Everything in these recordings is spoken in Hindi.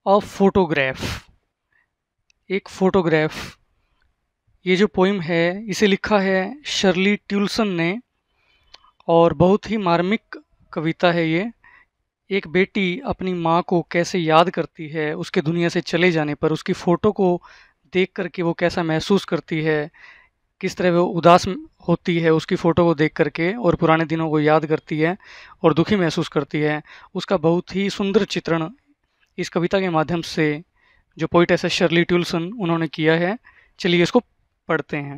A photograph. एक फोटोग्राफ, ये जो पोइम है इसे लिखा है शर्ली ट्यूलसन ने, और बहुत ही मार्मिक कविता है ये। एक बेटी अपनी माँ को कैसे याद करती है उसके दुनिया से चले जाने पर, उसकी फ़ोटो को देख कर के वो कैसा महसूस करती है, किस तरह वो उदास होती है उसकी फ़ोटो को देख कर के, और पुराने दिनों को याद करती है और दुखी महसूस करती है। उसका बहुत ही सुंदर चित्रण इस कविता के माध्यम से जो पोइटेस है शर्ली ट्यूलसन उन्होंने किया है। चलिए इसको पढ़ते हैं।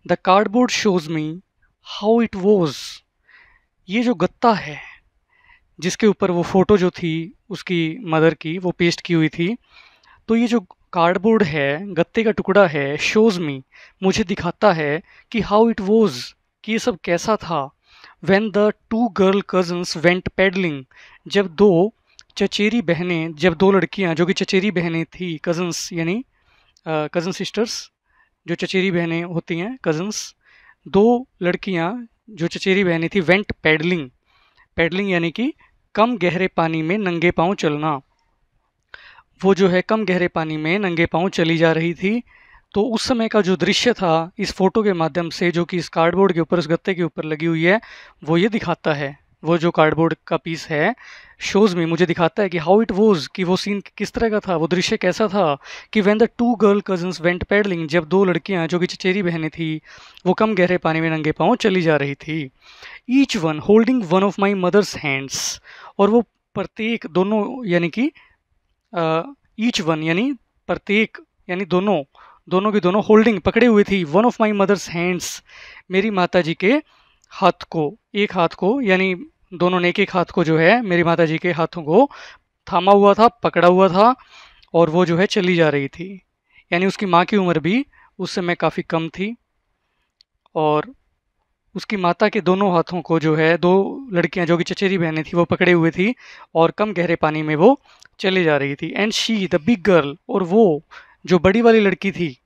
The cardboard shows me how it was. ये जो गत्ता है जिसके ऊपर वो फोटो जो थी उसकी मदर की वो पेस्ट की हुई थी, तो ये जो कार्डबोर्ड है, गत्ते का टुकड़ा है, शोज मी, मुझे दिखाता है कि हाउ इट वॉज, कि ये सब कैसा था। When the two girl cousins went pedalling, जब दो चचेरी बहनें, जब दो लड़कियां जो कि चचेरी बहनें थी, कजन्स यानी कजन सिस्टर्स, जो चचेरी बहनें होती हैं कजन्स, दो लड़कियां जो चचेरी बहनें थी, वेंट पेडलिंग, पेडलिंग यानी कि कम गहरे पानी में नंगे पांव चलना। वो जो है कम गहरे पानी में नंगे पांव चली जा रही थी। तो उस समय का जो दृश्य था इस फोटो के माध्यम से, जो कि इस कार्डबोर्ड के ऊपर, इस गत्ते के ऊपर लगी हुई है, वो ये दिखाता है। वो जो कार्डबोर्ड का पीस है शोज में मुझे दिखाता है कि हाउ इट वॉज, कि वो सीन किस तरह का था, वो दृश्य कैसा था। कि when the two girl cousins went paddling, जब दो लड़कियां जो कि चचेरी बहनें थी वो कम गहरे पानी में नंगे पांव चली जा रही थी। Each one holding one of my mother's hands, और वो प्रत्येक, दोनों यानी कि ईच वन यानी प्रत्येक, यानी दोनों, दोनों की दोनों होल्डिंग पकड़े हुए थी, one of my mother's hands, मेरी माता जी के हाथ को, एक हाथ को, यानी दोनों ने एक हाथ को जो है मेरी माता जी के हाथों को थामा हुआ था, पकड़ा हुआ था, और वो जो है चली जा रही थी। यानी उसकी माँ की उम्र भी उस समय काफ़ी कम थी, और उसकी माता के दोनों हाथों को जो है दो लड़कियां जो कि चचेरी बहनें थी वो पकड़े हुए थी, और कम गहरे पानी में वो चले जा रही थी। And she the big girl, और वो जो बड़ी वाली लड़की थी,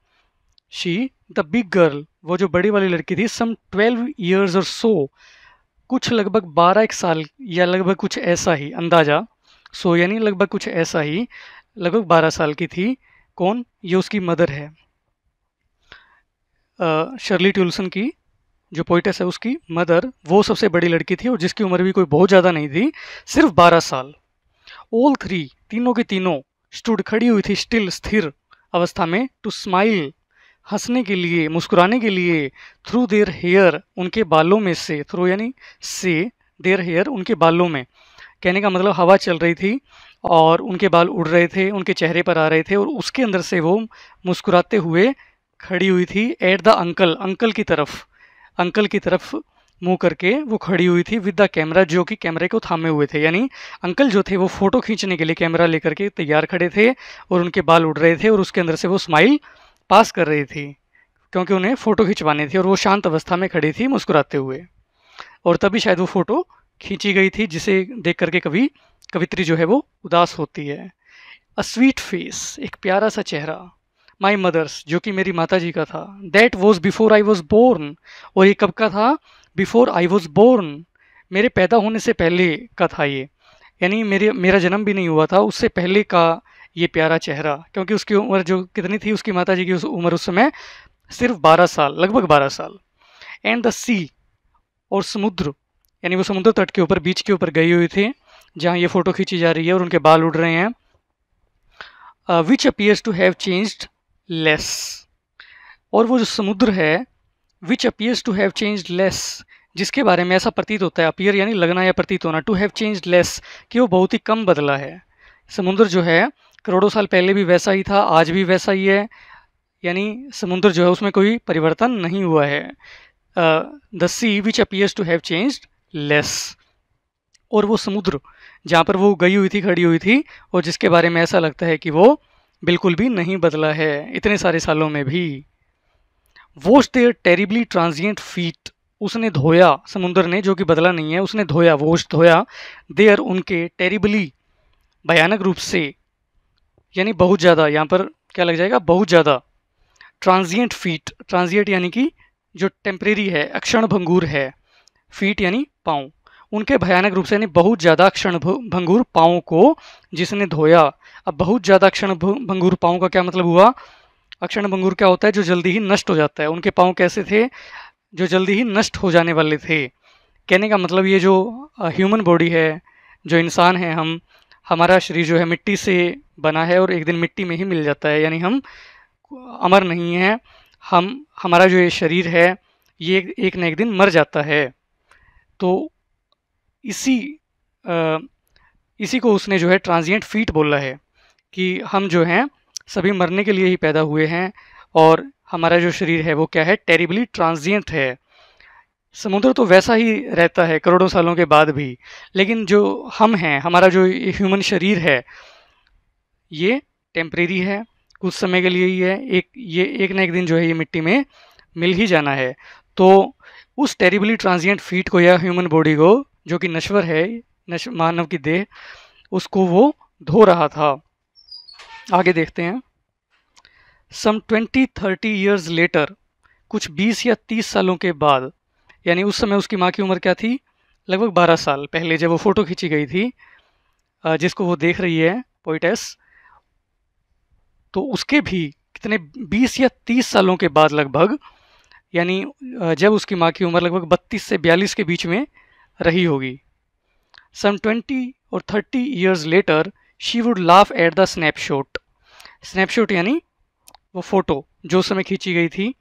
शी द बिग गर्ल, वो जो बड़ी वाली लड़की थी, सम 12 years और सो, कुछ लगभग 12 एक साल, या लगभग कुछ ऐसा ही अंदाजा, सो यानी लगभग कुछ ऐसा ही, लगभग 12 साल की थी। कौन? ये उसकी मदर है, शर्ली ट्यूलसन की जो पोइटेस है उसकी मदर, वो सबसे बड़ी लड़की थी और जिसकी उम्र भी कोई बहुत ज़्यादा नहीं थी, सिर्फ 12 साल। ऑल थ्री, तीनों की तीनों, स्टूड खड़ी हुई थी, स्टिल स्थिर अवस्था में, टू स्माइल, हंसने के लिए, मुस्कुराने के लिए, थ्रू देयर हेयर, उनके बालों में से, थ्रू यानी से, देयर हेयर, उनके बालों में, कहने का मतलब हवा चल रही थी और उनके बाल उड़ रहे थे, उनके चेहरे पर आ रहे थे, और उसके अंदर से वो मुस्कुराते हुए खड़ी हुई थी। एट द अंकल, अंकल की तरफ, अंकल की तरफ मुंह करके वो खड़ी हुई थी, विद द कैमरा, जो कि कैमरे को थामे हुए थे। यानी अंकल जो थे वो फोटो खींचने के लिए कैमरा लेकर के तैयार खड़े थे, और उनके बाल उड़ रहे थे, और उसके अंदर से वो स्माइल पास कर रही थी क्योंकि उन्हें फ़ोटो खिंचवानी थी, और वो शांत अवस्था में खड़ी थी मुस्कुराते हुए। और तभी शायद वो फ़ोटो खींची गई थी जिसे देख करके कभी कवित्री जो है वो उदास होती है। अ स्वीट फेस, एक प्यारा सा चेहरा, माई मदर्स, जो कि मेरी माता जी का था, that was before I was born, और ये कब का था? बिफोर आई वॉज बोर्न, मेरे पैदा होने से पहले का था ये, यानी मेरा जन्म भी नहीं हुआ था उससे पहले का ये प्यारा चेहरा, क्योंकि उसकी उम्र जो कितनी थी, उसकी माता जी की उम्र उस समय सिर्फ 12 साल, लगभग 12 साल। एंड द सी, और समुद्र, यानी वो समुद्र तट के ऊपर, बीच के ऊपर गई हुई थी जहाँ ये फ़ोटो खींची जा रही है और उनके बाल उड़ रहे हैं। Which appears to have changed less, और वो जो समुद्र है, which appears to have changed less, जिसके बारे में ऐसा प्रतीत होता है, अपीयर यानी लगना या प्रतीत होना, टू हैव चेंज्ड लेस, कि वो बहुत ही कम बदला है। समुद्र जो है करोड़ों साल पहले भी वैसा ही था, आज भी वैसा ही है, यानी समुद्र जो है उसमें कोई परिवर्तन नहीं हुआ है। The sea which appears to have changed less, और वो समुद्र जहाँ पर वो गई हुई थी, खड़ी हुई थी, और जिसके बारे में ऐसा लगता है कि वो बिल्कुल भी नहीं बदला है इतने सारे सालों में भी। Wash their terribly transient feet, उसने धोया, समुद्र ने, जो कि बदला नहीं है, उसने धोया, वॉश धोया, देयर, उनके, टेरिबली, भयानक रूप से, यानी बहुत ज़्यादा, यहाँ पर क्या लग जाएगा? बहुत ज़्यादा। ट्रांजिएंट फीट, ट्रांजिएंट यानी कि जो टेम्परेरी है, अक्षण भंगुर है, फीट यानी पाँव, उनके भयानक रूप से यानी बहुत ज़्यादा क्षणभंगुर पाँव को जिसने धोया। अब बहुत ज़्यादा क्षणभंगुर पाँव का क्या मतलब हुआ? अक्षणभंगुर क्या होता है? जो जल्दी ही नष्ट हो जाता है। उनके पाँव कैसे थे? जो जल्दी ही नष्ट हो जाने वाले थे। कहने का मतलब ये जो ह्यूमन बॉडी है, जो इंसान है हम, हमारा शरीर जो है मिट्टी से बना है और एक दिन मिट्टी में ही मिल जाता है, यानी हम अमर नहीं हैं। हमारा जो ये शरीर है ये एक न एक दिन मर जाता है। तो इसी अ, इसी को उसने जो है ट्रांजिएंट फीट बोला है कि हम जो हैं सभी मरने के लिए ही पैदा हुए हैं और हमारा जो शरीर है वो क्या है? टेरिबली ट्रांजिएंट है। समुद्र तो वैसा ही रहता है करोड़ों सालों के बाद भी, लेकिन जो हम हैं, हमारा जो ह्यूमन शरीर है ये टेम्परेरी है, कुछ समय के लिए ही है। एक ना एक दिन जो है ये मिट्टी में मिल ही जाना है। तो उस टेरिबली ट्रांजिएंट फीट को या ह्यूमन बॉडी को, जो कि नश्वर है, मानव की देह, उसको वो धो रहा था। आगे देखते हैं। सम 20-30 ईयर्स लेटर, कुछ 20 या 30 सालों के बाद, यानी उस समय उसकी माँ की उम्र क्या थी? लगभग 12 साल पहले जब वो फ़ोटो खींची गई थी, जिसको वो देख रही है पोइटेस, तो उसके भी कितने 20 या 30 सालों के बाद लगभग, यानी जब उसकी माँ की उम्र लगभग 32 से 42 के बीच में रही होगी। सम 20 और 30 years later she would laugh at the snapshot. Snapshot यानी वो फ़ोटो जो उस समय खींची गई थी।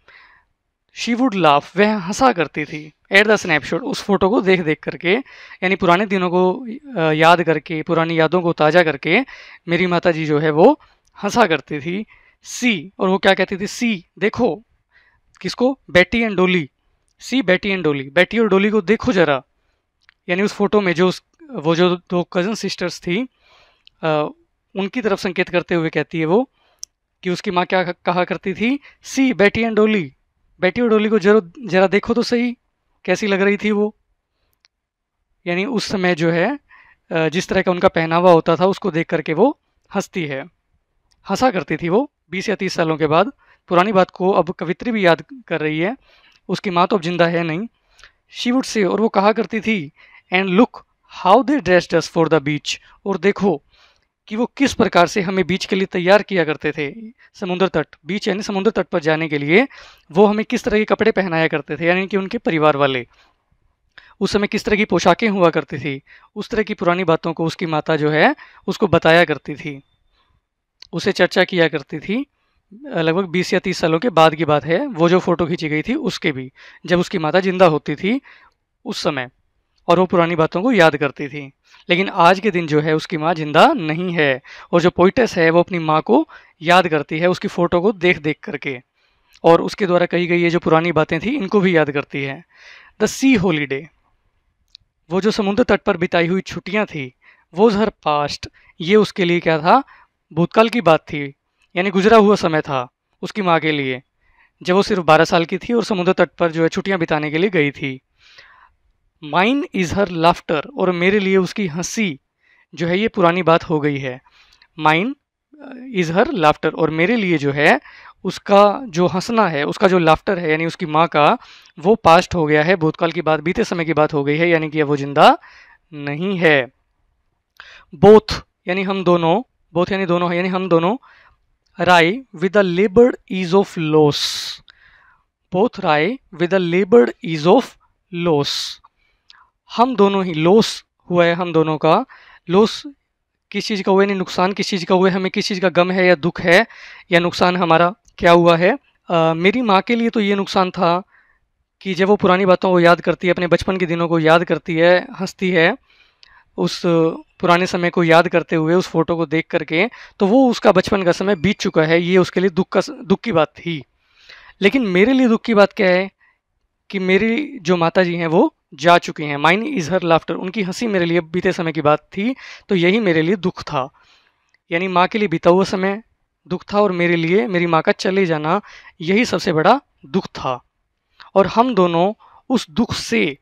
शी वुड लाफ, वह हंसा करती थी। एट द स्नैपशॉट, उस फोटो को देख देख करके, यानी पुराने दिनों को याद करके, पुरानी यादों को ताज़ा करके मेरी माता जी जो है वो हंसा करती थी। सी, और वो क्या कहती थी? सी, देखो। किसको? बेटी एंड डोली। सी बेटी एंड डोली, बेटी और डोली को देखो जरा। यानी उस फोटो में वो जो दो कजन सिस्टर्स थी, उनकी तरफ संकेत करते हुए कहती है वो कि उसकी माँ क्या कहा करती थी? सी बेटी एंड डोली, बेटी और डोली को जरा देखो तो सही, कैसी लग रही थी वो। यानी उस समय जो है जिस तरह का उनका पहनावा होता था उसको देख करके वो हंसती है, हंसा करती थी वो 20 या 30 सालों के बाद। पुरानी बात को अब कवित्री भी याद कर रही है, उसकी माँ तो अब जिंदा है नहीं। शी वुड से, और वो कहा करती थी, and look how they dressed us for the beach, और देखो कि वो किस प्रकार से हमें बीच के लिए तैयार किया करते थे। समुद्र तट, बीच यानी समुद्र तट पर जाने के लिए वो हमें किस तरह के कपड़े पहनाया करते थे, यानी कि उनके परिवार वाले उस समय किस तरह की पोशाकें हुआ करती थी, उस तरह की पुरानी बातों को उसकी माता जो है उसको बताया करती थी, उसे चर्चा किया करती थी। लगभग 20 या 30 सालों के बाद की बात है, वो जो फ़ोटो खींची गई थी उसके भी, जब उसकी माता जिंदा होती थी उस समय, और वो पुरानी बातों को याद करती थी। लेकिन आज के दिन जो है उसकी माँ जिंदा नहीं है, और जो पोइटेस है वो अपनी माँ को याद करती है उसकी फ़ोटो को देख देख करके, और उसके द्वारा कही गई ये जो पुरानी बातें थी इनको भी याद करती है। द सी हॉलीडे, वो जो समुद्र तट पर बिताई हुई छुट्टियाँ थी, वॉज हर पास्ट, ये उसके लिए क्या था? भूतकाल की बात थी, यानी गुजरा हुआ समय था उसकी माँ के लिए, जब वो सिर्फ 12 साल की थी और समुद्र तट पर जो है छुट्टियाँ बिताने के लिए गई थी। माइन इज़ हर लाफ्टर, और मेरे लिए उसकी हंसी जो है ये पुरानी बात हो गई है। माइन इज़ हर लाफ्टर, और मेरे लिए जो है उसका जो हंसना है, उसका जो लाफ्टर है, यानी उसकी माँ का, वो पास्ट हो गया है, भूतकाल की बात, बीते समय की बात हो गई है, यानी कि अब वो जिंदा नहीं है। बोथ यानी हम दोनों, बोथ यानी दोनों है, यानी हम दोनों, rise with the laboured ease of loss, both rise with the laboured ease of loss, हम दोनों ही, लॉस हुआ है हम दोनों का। लॉस किस चीज़ का हुआ, यानी नुकसान किस चीज़ का हुआ है, हमें किस चीज़ का गम है या दुख है, या नुकसान हमारा क्या हुआ है। मेरी माँ के लिए तो ये नुकसान था कि जब वो पुरानी बातों को याद करती है, अपने बचपन के दिनों को याद करती है, हंसती है उस पुराने समय को याद करते हुए, उस फोटो को देख करके, तो वो उसका बचपन का समय बीत चुका है, ये उसके लिए दुख की बात थी। लेकिन मेरे लिए दुख की बात क्या है कि मेरी जो माता जी हैं वो जा चुकी हैं। माइन इज़ हर लाफ्टर, उनकी हंसी मेरे लिए बीते समय की बात थी, तो यही मेरे लिए दुख था। यानी माँ के लिए बीता हुआ समय दुख था, और मेरे लिए मेरी माँ का चले जाना यही सबसे बड़ा दुख था। और हम दोनों उस दुख से,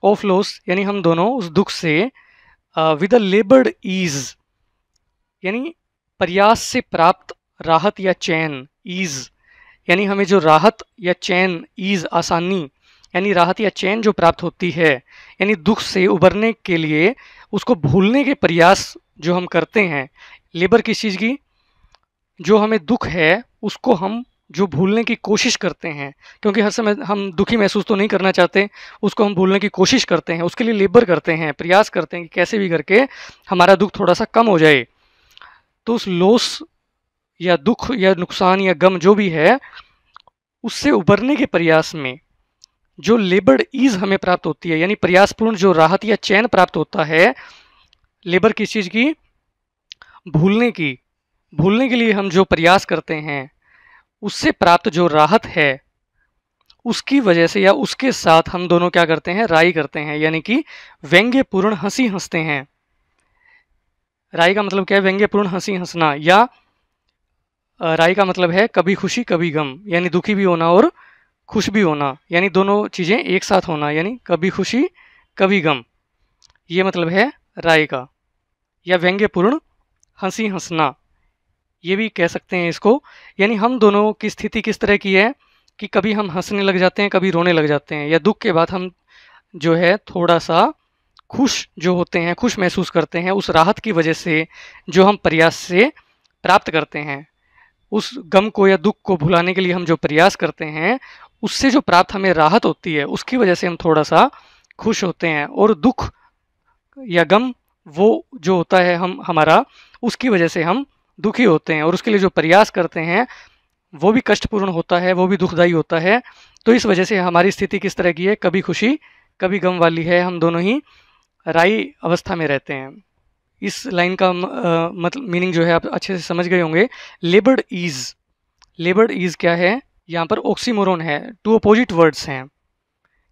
ऑफ लॉस, यानी हम दोनों उस दुख से विद अ लेबर्ड ईज, यानी प्रयास से प्राप्त राहत या चैन, ईज यानी हमें जो राहत या चैन, ईज आसानी, यानी राहत या चैन जो प्राप्त होती है, यानी दुख से उबरने के लिए उसको भूलने के प्रयास जो हम करते हैं। लेबर किस चीज़ की, जो हमें दुख है उसको हम जो भूलने की कोशिश करते हैं, क्योंकि हर समय हम दुखी महसूस तो नहीं करना चाहते, उसको हम भूलने की कोशिश करते हैं, उसके लिए लेबर करते हैं, प्रयास करते हैं कि कैसे भी करके हमारा दुख थोड़ा सा कम हो जाए। तो उस लॉस या दुख या नुकसान या गम जो भी है, उससे उबरने के प्रयास में जो लेबर्ड ईज हमें प्राप्त होती है, यानी प्रयासपूर्ण जो राहत या चैन प्राप्त होता है, लेबर किस चीज़ की, भूलने की। भूलने के लिए हम जो प्रयास करते हैं, उससे प्राप्त जो राहत है, उसकी वजह से या उसके साथ हम दोनों क्या करते हैं, राई करते हैं, यानी कि व्यंग्यपूर्ण हंसी हंसते हैं। राई का मतलब क्या है, व्यंग्यपूर्ण हंसी हंसना, या राई का मतलब है कभी खुशी कभी गम, यानी दुखी भी होना और खुश भी होना, यानी दोनों चीज़ें एक साथ होना, यानी कभी खुशी कभी गम, ये मतलब है राई का। या व्यंग्यपूर्ण हंसी हंसना, ये भी कह सकते हैं इसको। यानी हम दोनों की स्थिति किस तरह की है कि कभी हम हंसने लग जाते हैं, कभी रोने लग जाते हैं, या दुख के बाद हम जो है थोड़ा सा खुश जो होते हैं, खुश महसूस करते हैं उस राहत की वजह से जो हम प्रयास से प्राप्त करते हैं। उस गम को या दुख को भुलाने के लिए हम जो प्रयास करते हैं, उससे जो प्राप्त हमें राहत होती है, उसकी वजह से हम थोड़ा सा खुश होते हैं। और दुख या गम वो जो होता है हम हमारा, उसकी वजह से हम दुखी होते हैं, और उसके लिए जो प्रयास करते हैं वो भी कष्टपूर्ण होता है, वो भी दुखदायी होता है। तो इस वजह से हमारी स्थिति किस तरह की है, कभी खुशी कभी गम वाली है, हम दोनों ही राई अवस्था में रहते हैं। इस लाइन का मतलब मीनिंग जो है आप अच्छे से समझ गए होंगे। लेबर्ड ईज, लेबर्ड ईज क्या है, यहाँ पर ऑक्सीमोरोन है, टू अपोजिट वर्ड्स हैं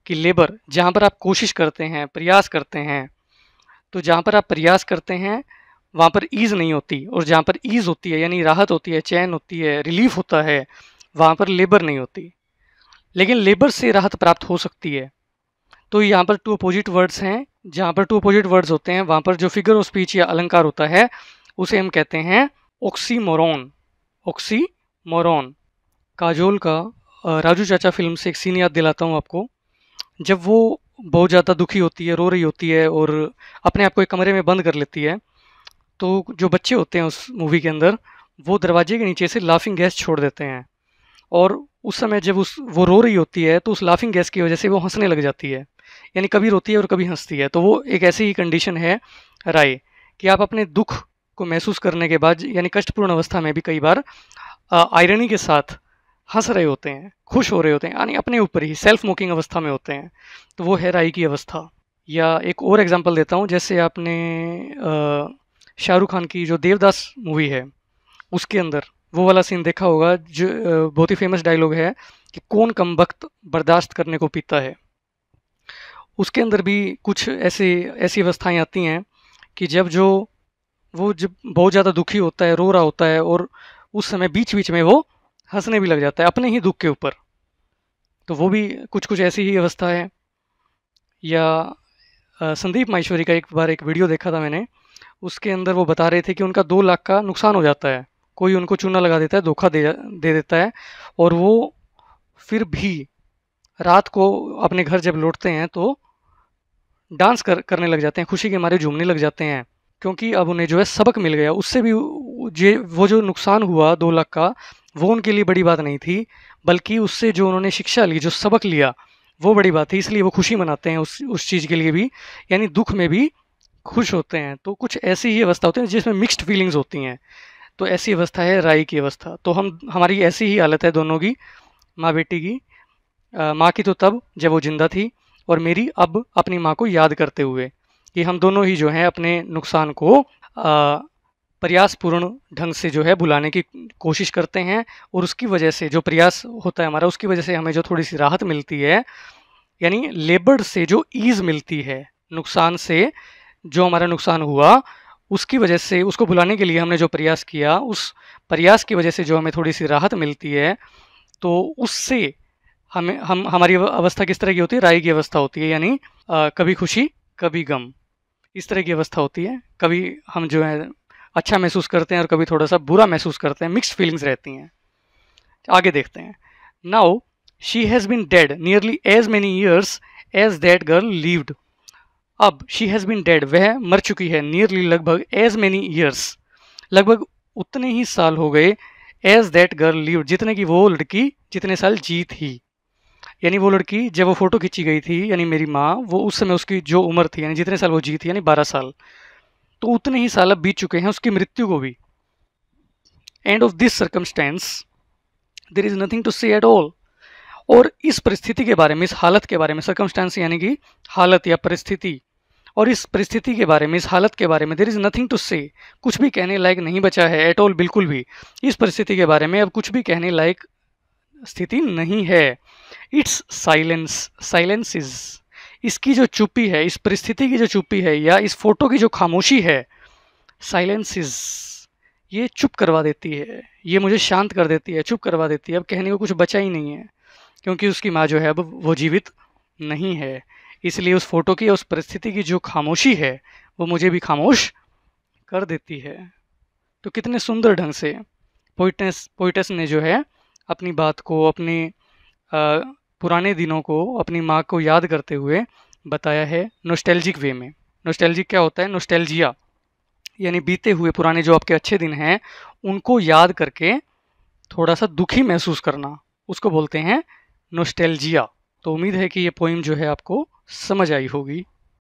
कि लेबर जहाँ पर आप कोशिश करते हैं, प्रयास करते हैं, तो जहाँ पर आप प्रयास करते हैं वहाँ पर ईज़ नहीं होती, और जहाँ पर ईज़ होती है यानी राहत होती है, चैन होती है, रिलीफ होता है, वहाँ पर लेबर नहीं होती। लेकिन लेबर से राहत प्राप्त हो सकती है। तो यहाँ पर टू अपोजिट वर्ड्स हैं, जहाँ पर टू अपोजिट वर्ड्स होते हैं वहाँ पर जो फिगर ऑफ स्पीच या अलंकार होता है उसे हम कहते हैं ऑक्सीमोरोन। ऑक्सीमोरोन। काजोल का राजू चाचा फिल्म से एक सीन याद दिलाता हूँ आपको। जब वो बहुत ज़्यादा दुखी होती है, रो रही होती है और अपने आप को एक कमरे में बंद कर लेती है, तो जो बच्चे होते हैं उस मूवी के अंदर, वो दरवाजे के नीचे से लाफिंग गैस छोड़ देते हैं, और उस समय जब वो रो रही होती है तो उस लाफिंग गैस की वजह से वो हंसने लग जाती है, यानी कभी रोती है और कभी हंसती है। तो वो एक ऐसी ही कंडीशन है राय, कि आप अपने दुख को महसूस करने के बाद यानी कष्टपूर्ण अवस्था में भी कई बार आयरनी के साथ हंस रहे होते हैं, खुश हो रहे होते हैं, यानी अपने ऊपर ही सेल्फ मोकिंग अवस्था में होते हैं। तो वो है राय की अवस्था। या एक और एग्जांपल देता हूँ, जैसे आपने शाहरुख खान की जो देवदास मूवी है उसके अंदर वो वाला सीन देखा होगा, जो बहुत ही फेमस डायलॉग है कि कौन कम वक्त बर्दाश्त करने को पीता है। उसके अंदर भी कुछ ऐसी अवस्थाएं आती हैं कि जब जब बहुत ज़्यादा दुखी होता है, रो रहा होता है, और उस समय बीच बीच में वो हंसने भी लग जाता है अपने ही दुख के ऊपर। तो वो भी कुछ कुछ ऐसी ही अवस्था है। या संदीप माहेश्वरी का एक बार एक वीडियो देखा था मैंने, उसके अंदर वो बता रहे थे कि उनका 2 लाख का नुकसान हो जाता है, कोई उनको चूना लगा देता है, धोखा दे देता है, और वो फिर भी रात को अपने घर जब लौटते हैं तो डांस करने लग जाते हैं, खुशी के मारे झूमने लग जाते हैं, क्योंकि अब उन्हें जो है सबक मिल गया। उससे भी वो जो नुकसान हुआ 2 लाख का, वो उनके लिए बड़ी बात नहीं थी, बल्कि उससे जो उन्होंने शिक्षा ली, जो सबक लिया, वो बड़ी बात थी। इसलिए वो खुशी मनाते हैं उस चीज़ के लिए भी, यानी दुख में भी खुश होते हैं। तो कुछ ऐसी ही अवस्था होती है जिसमें मिक्स्ड फीलिंग्स होती हैं। तो ऐसी अवस्था है राई की अवस्था। तो हमारी ऐसी ही हालत है दोनों की, माँ बेटी की। माँ की तो तब जब वो जिंदा थी, और मेरी अब अपनी माँ को याद करते हुए, कि हम दोनों ही जो हैं अपने नुकसान को प्रयासपूर्ण ढंग से जो है भुलाने की कोशिश करते हैं, और उसकी वजह से जो प्रयास होता है हमारा, उसकी वजह से हमें जो थोड़ी सी राहत मिलती है, यानी लेबर से जो ईज़ मिलती है, नुकसान से जो हमारा नुकसान हुआ उसकी वजह से उसको भुलाने के लिए हमने जो प्रयास किया, उस प्रयास की वजह से जो हमें थोड़ी सी राहत मिलती है, तो उससे हमारी अवस्था किस तरह की होती है, राई की अवस्था होती है, यानी कभी खुशी कभी गम, इस तरह की अवस्था होती है। कभी हम जो है अच्छा महसूस करते हैं और कभी थोड़ा सा बुरा महसूस करते हैं, मिक्स्ड फीलिंग्स रहती हैं। आगे देखते हैं। Now she has been dead nearly as many years as that girl lived. अब शी हैज़ बीन डेड, वह मर चुकी है, नियरली लगभग, एज मेनी ईयर्स लगभग उतने ही साल हो गए, एज दैट गर्ल लिव्ड जितने की वो लड़की जितने साल जी थी। यानी वो लड़की जब वो फोटो खींची गई थी, यानी मेरी माँ, वो उस समय उसकी जो उम्र थी, यानी जितने साल वो जी थी, यानी 12 साल, तो उतने ही साल अब बीत चुके हैं उसकी मृत्यु को भी। And of this circumstance there is nothing to say at all. और इस परिस्थिति के बारे में, इस हालत के बारे में, सर्कमस्टेंस यानी कि हालत या परिस्थिति, और इस परिस्थिति के बारे में, इस हालत के बारे में, देयर इज नथिंग टू से, कुछ भी कहने लायक नहीं बचा है एट ऑल, बिल्कुल भी। इस परिस्थिति के बारे में अब कुछ भी कहने लायक स्थिति नहीं है। इट्स साइलेंस, साइलेंस इज, इसकी जो चुप्पी है, इस परिस्थिति की जो चुप्पी है, या इस फोटो की जो खामोशी है, साइलेंस इज, ये चुप करवा देती है, ये मुझे शांत कर देती है, चुप करवा देती है। अब कहने को कुछ बचा ही नहीं है, क्योंकि उसकी माँ जो है अब वो जीवित नहीं है। इसलिए उस फोटो की, उस परिस्थिति की जो खामोशी है, वो मुझे भी खामोश कर देती है। तो कितने सुंदर ढंग से पोइटस ने जो है अपनी बात को, अपने पुराने दिनों को, अपनी माँ को याद करते हुए बताया है नोस्टैल्जिक वे में। नोस्टैल्जिक क्या होता है? नोस्टैल्जिया यानी बीते हुए पुराने जो आपके अच्छे दिन हैं उनको याद करके थोड़ा सा दुखी महसूस करना, उसको बोलते हैं नोस्टैल्जिया। तो उम्मीद है कि ये पोइम जो है आपको समझ आई होगी।